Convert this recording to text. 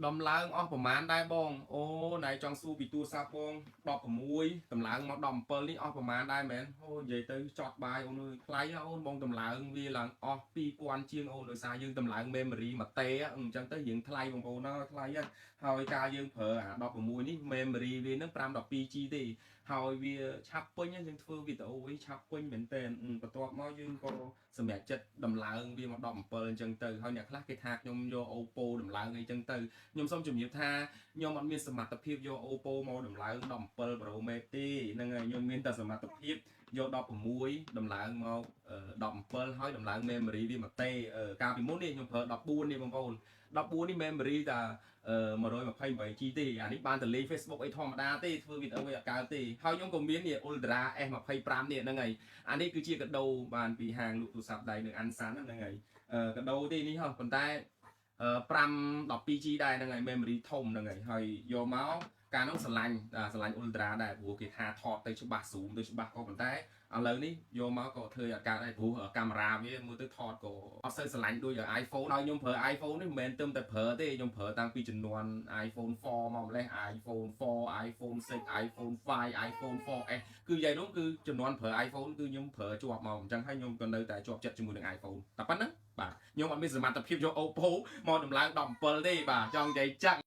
ដំឡើងអស់ប្រមាណដែរបងអូណៃចង់សួរពីទូរស័ព្ទបង16ដំឡើងមក17នេះអស់ប្រមាណដែរមែនអូនិយាយទៅចត់បាយអូនអើយថ្លៃអូនបងដំឡើងវាឡើងអស់2000ជាងអូនដោយសារយើងដំឡើង memory មួយតេអញ្ចឹងទៅរៀងថ្លៃបងប្អូនណាថ្លៃហើយការយើងប្រើអា16នេះ memory វានឹង 512G ទេហើយវាឆាប់ពេញយើងធ្វើវីដេអូវិញឆាប់ពេញមែនតើបន្ទាប់មកយើងក៏សម្រាប់ចិត្តដំឡើងវាមក17អញ្ចឹងទៅហើយអ្នកខ្លះគេថាខ្ញុំយក Oppo ដំឡើងអីចឹងទៅខ្ញុំសូមជំរាបថាខ្ញុំអត់មានសមត្ថភាពយក Oppo មកដំឡើង17 Pro Max ទេហ្នឹងហើយខ្ញុំមានតែសមត្ថភាពយក16ដំឡើងមក17ហើយដំឡើង memory វាមកទេកាលពីមុននេះខ្ញុំប្រើ14នេះបងប្អូន14នេះ memory តែ128G ទេអានេះបានតែលេង Facebook អីធម្មតាទេធ្វើវីដេអូអីអត់កើតទេហើយខ្ញុំក៏មាននេះ Ultra S25 នេះហ្នឹងហើយអានេះគឺជាកាដូបានពីហាងលក់ទូរស័ព្ទដៃនៅអាន់សាន់ហ្នឹងហើយកាដូទេនេះហ៎ប៉ុន្តែ5 12G ដែរហ្នឹងហើយ memory ធំហ្នឹងហើយយកមកកាលនោះស្រឡាញ់Ultra ដែរព្រោះគេថាថតទៅច្បាស់ zoom ទៅច្បាស់ក៏ប៉ុន្តែឥឡូវនេះយកមកក៏ធ្វើឲ្យកើតដែរព្រោះកាមេរ៉ាវាមើលទៅថតក៏អត់សូវស្រឡាញ់ដូច iPhone ហើយខ្ញុំប្រើ iPhone នេះមិនមែនទៅតែប្រើទេខ្ញុំប្រើតាំងពីជំនាន់ iPhone 4មកម្លេះ iPhone 4 iPhone 6 iPhone 5 iPhone 4S គឺនិយាយនោះគឺជំនាន់ប្រើ iPhone គឺខ្ញុំប្រើជាប់មកអញ្ចឹងហើយខ្ញុំក៏នៅតែជាប់ចិត្តជាមួយនឹង iPhone តែប៉ុណ្ណឹងបាទខ្ញុំអត់មានសមត្ថភាពយក Oppo មកដំឡើង17ទេបាទចង់និយាយចឹង